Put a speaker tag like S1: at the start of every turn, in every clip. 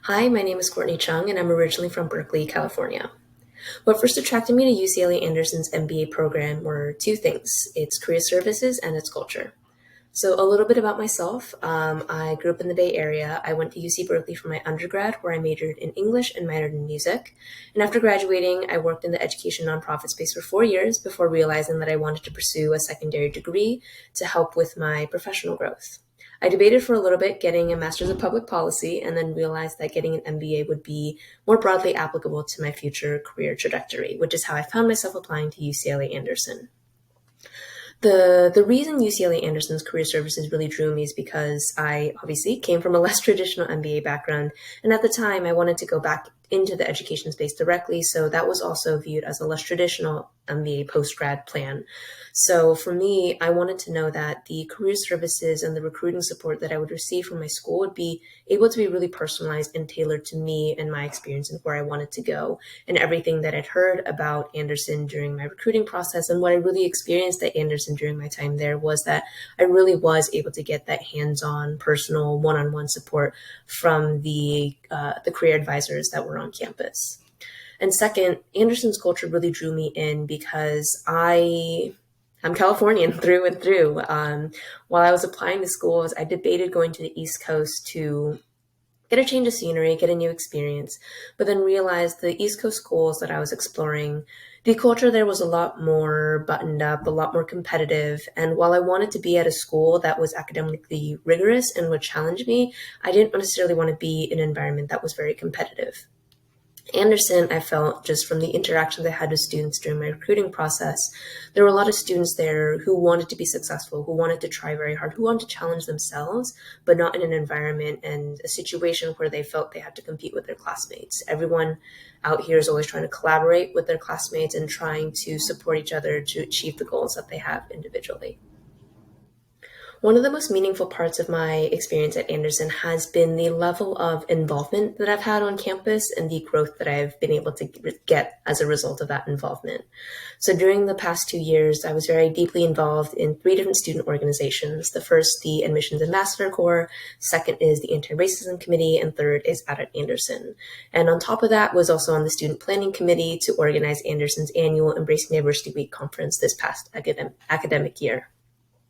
S1: Hi, my name is Courtney Cheng, and I'm originally from Berkeley, California. What first attracted me to UCLA Anderson's MBA program were two things: its career services and its culture. So, a little bit about myself. I grew up in the Bay Area. I went to UC Berkeley for my undergrad, where I majored in English and minored in music. And after graduating, I worked in the education nonprofit space for 4 years before realizing that I wanted to pursue a secondary degree to help with my professional growth. I debated for a little bit getting a master's of public policy and then realized that getting an MBA would be more broadly applicable to my future career trajectory, which is how I found myself applying to UCLA Anderson. The reason UCLA Anderson's career services really drew me is because I obviously came from a less traditional MBA background. And at the time, I wanted to go back into the education space directly. So that was also viewed as a less traditional MBA post-grad plan. So for me, I wanted to know that the career services and the recruiting support that I would receive from my school would be able to be really personalized and tailored to me and my experience and where I wanted to go. And everything that I'd heard about Anderson during my recruiting process and what I really experienced at Anderson during my time there was that I really was able to get that hands-on, personal, one-on-one support from the career advisors that were on campus. And second, Anderson's culture really drew me in because I'm Californian through and through. While I was applying to schools, I debated going to the East Coast to get a change of scenery, get a new experience, but then realized the East Coast schools that I was exploring, the culture there was a lot more buttoned up, a lot more competitive. And while I wanted to be at a school that was academically rigorous and would challenge me, I didn't necessarily want to be in an environment that was very competitive. Anderson, I felt just from the interactions I had with students during my recruiting process, there were a lot of students there who wanted to be successful, who wanted to try very hard, who wanted to challenge themselves, but not in an environment and a situation where they felt they had to compete with their classmates. Everyone out here is always trying to collaborate with their classmates and trying to support each other to achieve the goals that they have individually. One of the most meaningful parts of my experience at Anderson has been the level of involvement that I've had on campus and the growth that I've been able to get as a result of that involvement. So during the past 2 years, I was very deeply involved in three different student organizations. The first, the Admissions Ambassador Corps, second is the Anti-Racism Committee, and third is out at Anderson. And on top of that was also on the Student Planning Committee to organize Anderson's annual Embracing Diversity Week conference this past academic year.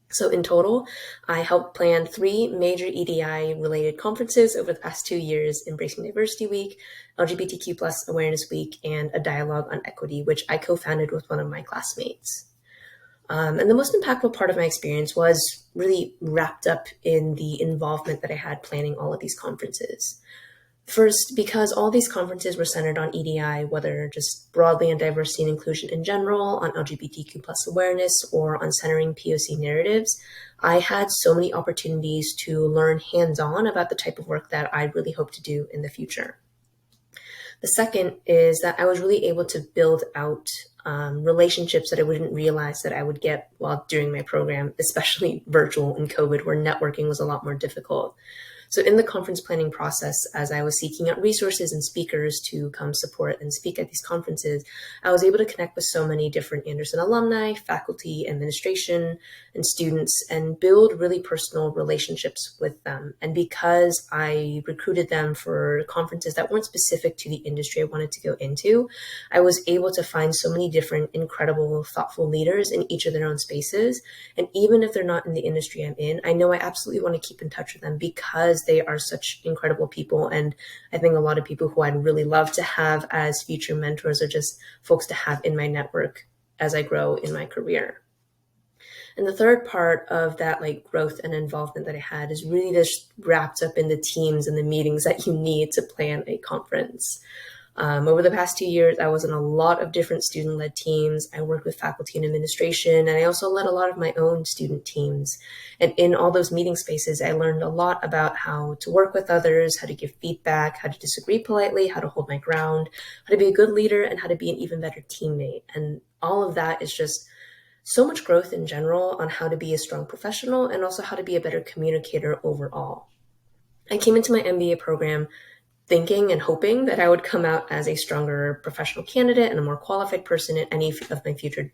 S1: So in total, I helped plan three major EDI-related conferences over the past 2 years: Embracing Diversity Week, LGBTQ plus Awareness Week, and a Dialogue on Equity, which I co-founded with one of my classmates. And the most impactful part of my experience was really wrapped up in the involvement that I had planning all of these conferences. First, because all these conferences were centered on EDI, whether just broadly on diversity and inclusion in general, on LGBTQ plus awareness, or on centering POC narratives, I had so many opportunities to learn hands-on about the type of work that I really hope to do in the future. The second is that I was really able to build out relationships that I wouldn't realize that I would get while during my program, especially virtual in COVID, where networking was a lot more difficult. So in the conference planning process, as I was seeking out resources and speakers to come support and speak at these conferences, I was able to connect with so many different Anderson alumni, faculty, administration, and students, and build really personal relationships with them. And because I recruited them for conferences that weren't specific to the industry I wanted to go into, I was able to find so many different incredible, thoughtful leaders in each of their own spaces. And even if they're not in the industry I'm in, I know I absolutely want to keep in touch with them because they are such incredible people. And I think a lot of people who I'd really love to have as future mentors or just folks to have in my network as I grow in my career. And the third part of that growth and involvement that I had is really just wrapped up in the teams and the meetings that you need to plan a conference. Over the past 2 years, I was in a lot of different student-led teams. I worked with faculty and administration, and I also led a lot of my own student teams. And in all those meeting spaces, I learned a lot about how to work with others, how to give feedback, how to disagree politely, how to hold my ground, how to be a good leader, and how to be an even better teammate. And all of that is just so much growth in general on how to be a strong professional and also how to be a better communicator overall. I came into my MBA program thinking and hoping that I would come out as a stronger professional candidate and a more qualified person in any of my future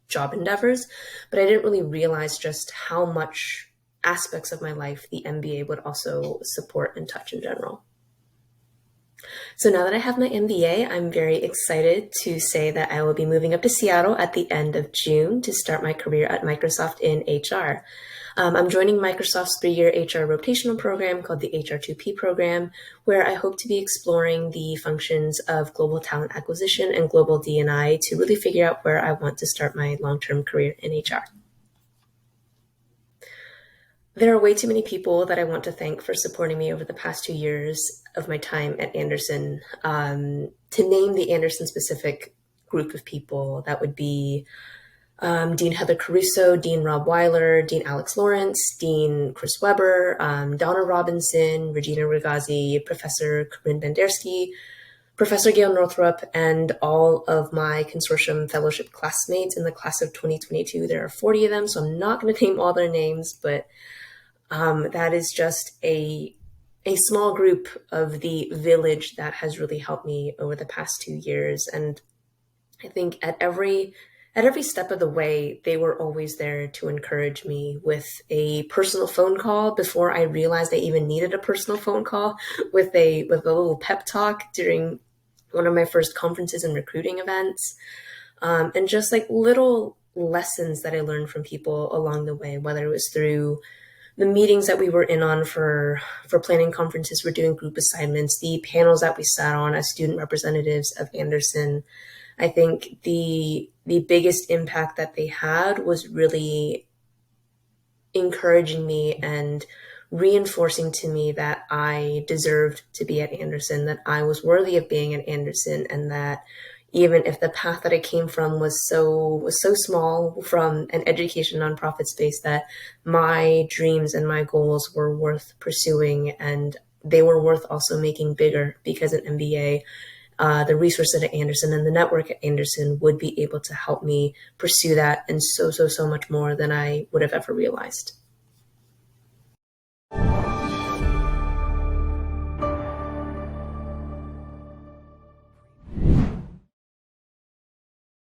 S1: job endeavors, but I didn't really realize just how much aspects of my life the MBA would also support and touch in general. So now that I have my MBA, I'm very excited to say that I will be moving up to Seattle at the end of June to start my career at Microsoft in HR. I'm joining Microsoft's 3-year HR rotational program called the HR2P program, where I hope to be exploring the functions of global talent acquisition and global D&I to really figure out where I want to start my long-term career in HR. There are way too many people that I want to thank for supporting me over the past 2 years of my time at Anderson. To name the Anderson specific group of people, that would be Dean Heather Caruso, Dean Rob Weiler, Dean Alex Lawrence, Dean Chris Weber, Donna Robinson, Regina Ragazzi, Professor Corinne Bandersky, Professor Gail Northrup, and all of my consortium fellowship classmates in the class of 2022. There are 40 of them, so I'm not going to name all their names, but that is just a small group of the village that has really helped me over the past 2 years. And I think at every step of the way, they were always there to encourage me with a personal phone call before I realized I even needed a personal phone call, with a little pep talk during one of my first conferences and recruiting events, and just like little lessons that I learned from people along the way, whether it was through the meetings that we were in on for planning conferences, we're doing group assignments, the panels that we sat on as student representatives of Anderson. I think the biggest impact that they had was really encouraging me and reinforcing to me that I deserved to be at Anderson, that I was worthy of being at Anderson, and that even if the path that I came from was so small from an education nonprofit space, that my dreams and my goals were worth pursuing, and they were worth also making bigger, because an MBA, the resources at Anderson and the network at Anderson would be able to help me pursue that and so much more than I would have ever realized.